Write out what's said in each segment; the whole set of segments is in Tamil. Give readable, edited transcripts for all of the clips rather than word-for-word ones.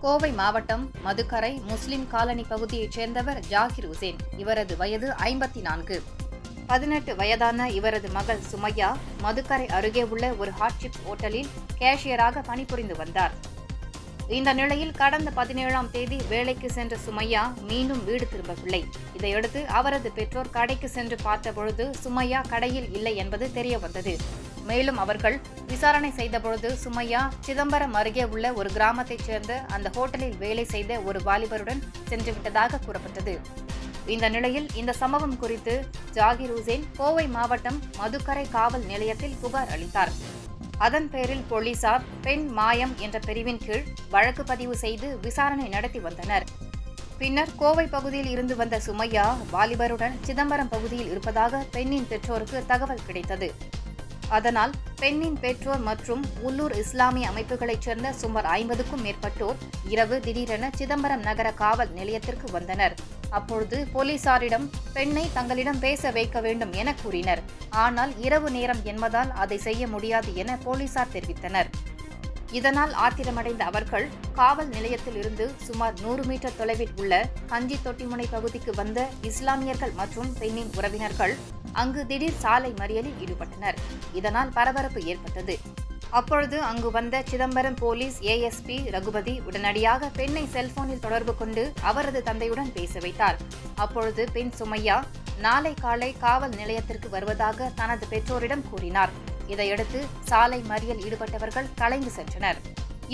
கோவை மாவட்டம் மதுக்கரை முஸ்லிம் காலனி பகுதியைச் சேர்ந்தவர் ஜாகிர் உசேன். இவரது வயது 54. 18 வயதான இவரது மகள் சுமையா மதுக்கரை அருகே உள்ள ஒரு ஹாட் சிப்ஸ் ஓட்டலில் கேஷியராக பணிபுரிந்து வந்தார். இந்த நிலையில் கடந்த 17ஆம் தேதி வேலைக்கு சென்ற சுமையா மீண்டும் வீடு திரும்பவில்லை. இதையடுத்து அவரது பெற்றோர் கடைக்கு சென்று பார்த்தபொழுது சுமையா கடையில் இல்லை என்பது தெரியவந்தது. மேலும் அவர்கள் விசாரணை செய்தபொழுது சுமையா சிதம்பரம் அருகே உள்ள ஒரு கிராமத்தைச் சேர்ந்த அந்த ஹோட்டலில் வேலை செய்த ஒரு வாலிபருடன் சென்றுவிட்டதாக கூறப்பட்டது. இந்த நிலையில் இந்த சம்பவம் குறித்து ஜாகிர் உசேன் கோவை மாவட்டம் மதுக்கரை காவல் நிலையத்தில் புகார் அளித்தார். அதன் பேரில் போலீசார் பெண் மாயம் என்ற பிரிவின் கீழ் வழக்கு பதிவு செய்து விசாரணை நடத்தி வந்தனர். பின்னர் கோவை பகுதியில் இருந்து வந்த சுமையா வாலிபருடன் சிதம்பரம் பகுதியில் இருப்பதாக பெண்ணின் பெற்றோருக்கு தகவல் கிடைத்தது. அதனால் பெண்ணின் பெற்றோர் மற்றும் உள்ளூர் இஸ்லாமிய அமைப்புகளைச் சேர்ந்த சுமார் 50க்கும் மேற்பட்டோர் இரவு திடீரென சிதம்பரம் நகர காவல் நிலையத்திற்கு வந்தனர். அப்பொழுது போலீசாரிடம் பெண்ணை தங்களிடம் பேச வைக்க வேண்டும் என கூறினர். ஆனால் இரவு நேரம் என்பதால் அதை செய்ய முடியாது என போலீசார் தெரிவித்தனர். இதனால் ஆத்திரமடைந்த அவர்கள் காவல் நிலையத்தில் இருந்து சுமார் 100 மீட்டர் தொலைவில் உள்ள கஞ்சி தொட்டிமுனை பகுதிக்கு வந்த இஸ்லாமியர்கள் மற்றும் பெண்ணின் உறவினர்கள் அங்கு திடீர் சாலை மறியலில் ஈடுபட்டனர். இதனால் பரபரப்பு ஏற்பட்டது. அப்பொழுது அங்கு வந்த சிதம்பரம் போலீஸ் ஏஎஸ்பி ரகுபதி உடனடியாக பெண்ணை செல்போனில் தொடர்பு கொண்டு அவரது தந்தையுடன் பேச வைத்தார். அப்பொழுது பெண் சுமையா நாளை காலை காவல் நிலையத்திற்கு வருவதாக தனது பெற்றோரிடம் கூறினார். இதையடுத்து சாலை மறியல் ஈடுபட்டவர்கள் கலைந்து சென்றனர்.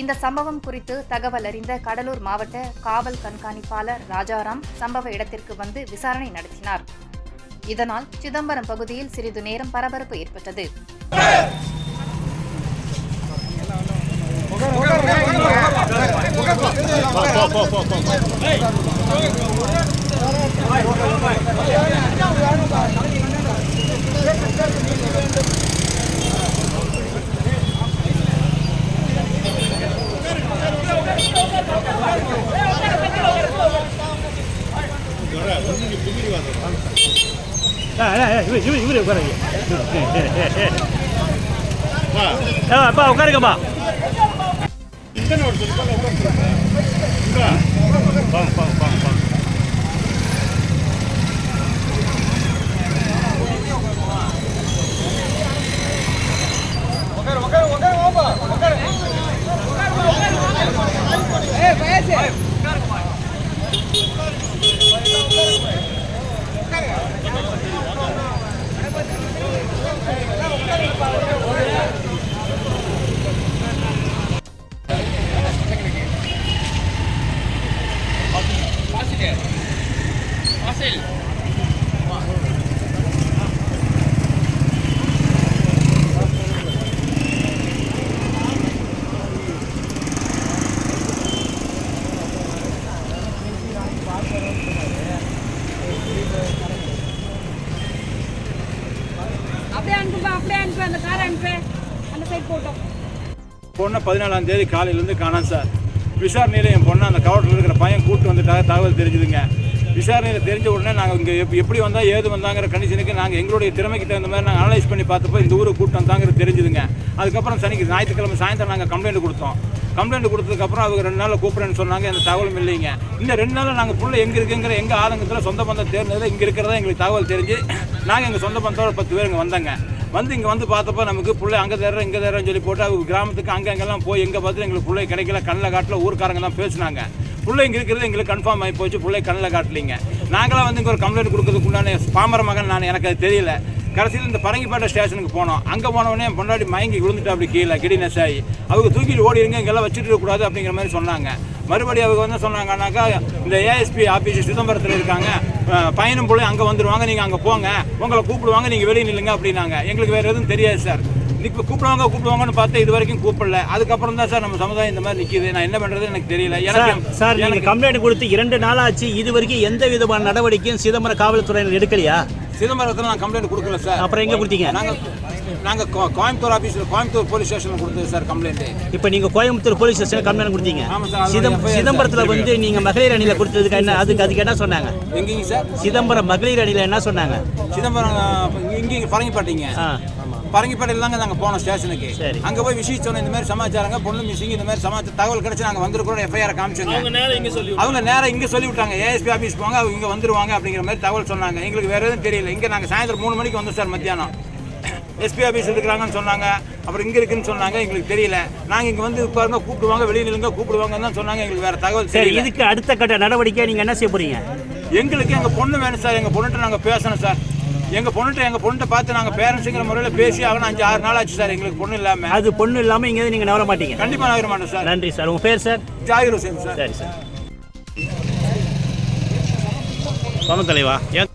இந்த சம்பவம் குறித்து தகவல் அறிந்த கடலூர் மாவட்ட காவல் கண்காணிப்பாளர் ராஜாராம் சம்பவ இடத்திற்கு வந்து விசாரணை நடத்தினார். இதனால் சிதம்பரம் பகுதியில் சிறிது நேரம் பரபரப்பு ஏற்பட்டது. இவரு உட்காருங்க. அப்பா உட்காருங்கப்பா. பொண்ணை 14ஆம் தேதி காலையிலேருந்து காணாம் சார். விசாரணையில் என் பொண்ணை அந்த கவர்ட்டில் இருக்கிற பையன் கூப்பிட்டு வந்துட்டாங்க. தகவல் தெரிஞ்சுதுங்க. விசாரணையில் தெரிஞ்ச உடனே நாங்கள் இங்கே எப்படி வந்தால் ஏது வந்தாங்கிற கண்டிஷனுக்கு நாங்கள் எங்களுடைய திறமைக்கு தகுந்த மாதிரி நாங்கள் அனலைஸ் பண்ணி பார்த்தப்போ இந்த ஊருக்கு கூப்பிட்டு வந்தாங்கிறது தெரிஞ்சுதுங்க. அதுக்கப்புறம் ஞாயிற்றுக்கிழமை சாயந்தரம் நாங்கள் கம்ப்ளைண்ட் கொடுத்தோம். கம்ப்ளைண்ட் கொடுத்ததுக்கப்புறம் அவங்க 2 நாளில் கூப்பிட்றேன்னு சொன்னாங்க. அந்த தகவலும் இல்லைங்க. இந்த 2 நாளில் நாங்கள் புள்ள எங்கே இருக்குங்கிற எங்கள் ஆதங்கத்தில் சொந்த பந்தம் தேர்ந்ததில் இங்கே இருக்கிறதா எங்களுக்கு தகவல் தெரிஞ்சு நாங்கள் எங்கள் சொந்த பந்தத்தோட 10 பேர் இங்கே வந்தாங்க. இங்கே வந்து பார்த்தப்போ நமக்கு பிள்ளை அங்கே தேடுறேன் இங்கே தேடுறேன்னு சொல்லி போட்டு அவங்க கிராமத்துக்கு அங்கெல்லாம் போய் எங்கே பார்த்து எங்களுக்கு பிள்ளை கிடைக்கல. கண்ணில் காட்டில் ஊருக்காரங்க தான் பேசுனாங்க. பிள்ளை இங்கே இருக்கிறது எங்களுக்கு கன்ஃபார்ம் ஆகி போச்சு. பிள்ளை கண்ணில் காட்டலிங்க. நாங்களாம் வந்து இங்கே ஒரு கம்ப்ளைண்ட் கொடுக்கறதுக்கு உண்டான பாமர மகன் எனக்கு அது தெரியல. கடைசியில் இந்த பரங்கிப்பேட்டை ஸ்டேஷனுக்கு போனோம். அங்கே போனவொடனே என் பொண்டாடி மயங்கி விழுந்துட்டு அப்படி கீழே கிடினஸ் ஆகி அவங்க தூக்கிட்டு ஓடிடுங்க, இங்கெல்லாம் வச்சுட்டு இருக்கக்கூடாது அப்படிங்கிற மாதிரி சொன்னாங்க. மறுபடியும் அவங்க வந்து சொன்னாங்கன்னாக்கா இந்த ஏஎஸ்பி ஆஃபீஸ் சிதம்பரத்தில் இருக்காங்க, பையனும் பிள்ளை அங்கே வந்துடுவாங்க, நீங்கள் அங்கே போங்க, உங்களை கூப்பிடுவாங்க, நீங்கள் வெளியே நில்லுங்க அப்படின்னாங்க. எங்களுக்கு வேறு எதுவும் தெரியாது சார். இப்போ கூப்பிடுவாங்கன்னு பார்த்தா இது வரைக்கும் கூப்பிடல. அதுக்கப்புறம் தான் சார் நம்ம சமுதாயம் இந்த மாதிரி நிற்கிது. நான் என்ன பண்ணுறது எனக்கு தெரியல. சார் எனக்கு கம்ப்ளைண்ட் கொடுத்து 2 நாள் ஆச்சு. இது வரைக்கும் எந்த விதமான நடவடிக்கையும் சிதம்பரம் காவல்துறையினர் எடுக்கலையா? சிதம்பரத்தில் நான் கம்ப்ளைண்ட் கொடுக்கல சார். அப்புறம் எங்கே கொடுத்தீங்க? நாங்கள் கோயம்புத்தூர் ஆஃபீஸில் கோயம்புத்தூர் போலீஸ் ஸ்டேஷனில் கொடுத்தது சார் கம்ப்ளைண்ட். இப்போ நீங்கள் கோயம்புத்தூர் போலீஸ் ஸ்டேஷனில் கம்ப்ளைண்ட் கொடுத்தீங்க. சிதம்பரத்தில் வந்து நீங்கள் மகளிர் அணியில் கொடுத்ததுக்கு என்ன அதுக்கு என்ன சொன்னாங்க? எங்கேங்க சார்? சிதம்பரம் மகளிர் அணியில் என்ன சொன்னாங்க? சிதம்பரம் இங்கே பரங்கிப்பாட்டிங்க. பரங்கிப்பேட்டையில் தாங்க நாங்கள் போனோம் ஸ்டேஷனுக்கு. சரி. அங்கே போய் விஷயம் சொன்னோம், இந்த மாதிரி சமாச்சாரங்க பொண்ணு மிஸ்ஸிங், இந்த மாதிரி சமாச்சாரம் தகவல் கிடைச்சி நாங்கள் வந்திருக்கிறோம் எஃப்ஐஆர் காமிச்சோங்க. அவங்க நேரம் இங்கே சொல்லி விட்டாங்க, ஏஎஸ்பி ஆஃபீஸ் போங்க, அவங்க இங்கே வந்துருவாங்க அப்படிங்கிற மாதிரி தகவல் சொன்னாங்க. எங்களுக்கு வேறு எதுவும் தெரியல. இங்கே நாங்கள் சாயந்தரம் 3 மணிக்கு வந்தோம் சார். மத்தியானம் எஸ்பி ஆஃபீஸ் இருக்கிறாங்கன்னு சொன்னாங்க, அப்புறம் இங்கே இருக்குன்னு சொன்னாங்க. எங்களுக்கு தெரியல. நாங்கள் இங்கே வந்து பாருங்க கூப்பிடுவாங்க, வெளியில் இருங்க கூப்பிடுவாங்கன்னு தான் சொன்னாங்க. எங்களுக்கு வேறு தகவல் சரி. தெரியல. இதுக்கு அடுத்த கட்ட நடவடிக்கை நீங்கள் என்ன செய்ய போறீங்க? எங்களுக்கு எங்கள் பொண்ணு வேணும் சார். எங்கள் பொண்ணுகிட்ட நாங்கள் பேசணும் சார். எங்கள் பொண்ணுகிட்ட பார்த்து நாங்கள் பேரண்ட்ஸுங்கிற முறையில் பேசி ஆகணும். 5-6 நாள் ஆச்சு சார் எங்களுக்கு பொண்ணு இல்லாமல். அது பொண்ணு இல்லாமல் இங்கே நீங்கள் நவர மாட்டீங்க? கண்டிப்பாக நகர மாட்டோம் சார். நன்றி சார். உங்கள் பேர் சார்? ஜாகிர் ஹுசேன் சார். சரி சார். சொன்ன தலைவா ஏன்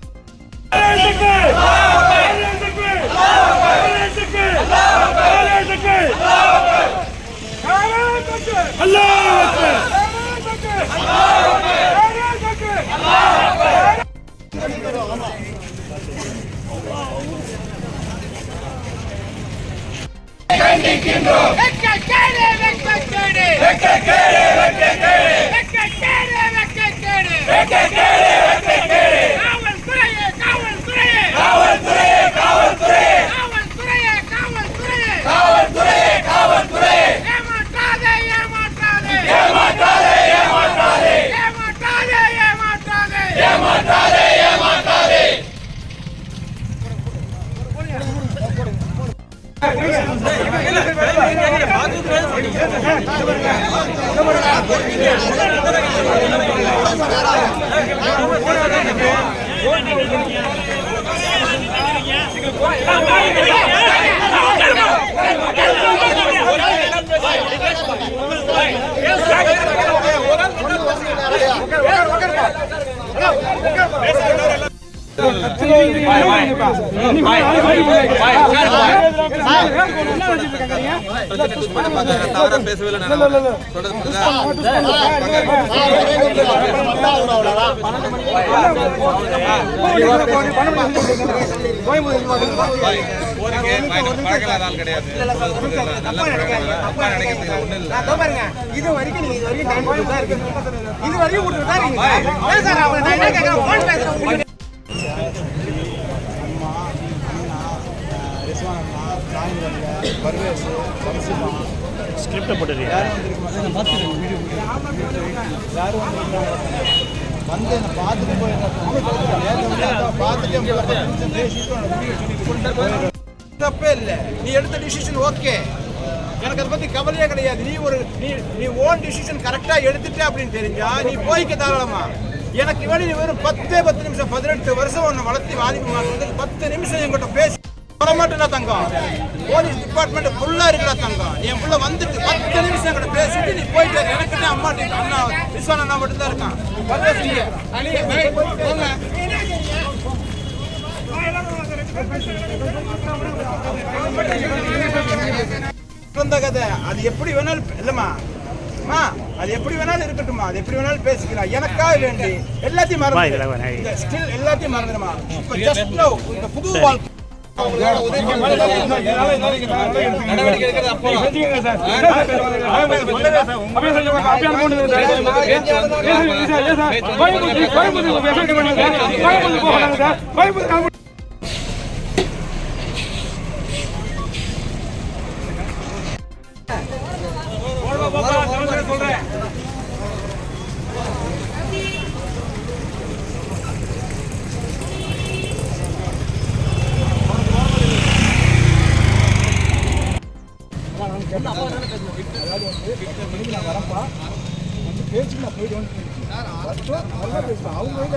ஸ்கிரிப்டை போட்டுருக்கீங்க வந்து என்ன பார்த்துட்டு தப்பே இல்லை. நீ எடுத்த டிசிஷன் ஓகே, எனக்கு அதை பற்றி கவலையே கிடையாது. நீ ஓன் டிசிஷன் கரெக்டாக எடுத்துட்ட அப்படின்னு தெரிஞ்சா நீ போய்க்க தாராளமா. எனக்கு வேண்டி வெறும் 10 நிமிஷம் 18 வருஷம் ஒன்று வளர்த்தி வாதிப்பு 10 நிமிஷம் என்கிட்ட பேசி வரமாட்டேன்னா தங்கம். போலீஸ் டிபார்ட்மெண்ட் ஃபுல்லாக இருக்கிறா தங்கம். என் புள்ள வந்துட்டு 10 நிமிஷம் என்கிட்ட பேசிட்டு நீ போயிட்டு எனக்கு அம்மா அண்ணா விஸ்வான் அண்ணா மட்டும்தான் இருக்கான். கதை அது எப்படி வேணாலும் இல்லம்மா, அது எப்படி வேணாலும் இருக்கட்டுமா, அது எப்படி வேணாலும் பேசிக்கலாம். எனக்காக வேண்டி எல்லாத்தையும் மறந்து ஸ்டில் எல்லாத்தையும் மறந்துடுமா. இப்போ ஜஸ்ட் நவ் இந்த புது வாழ்க்கை வரப்பா வந்து பேச்சு நான் போயிட்டு வந்து நல்லா பேசுவேன். அவங்க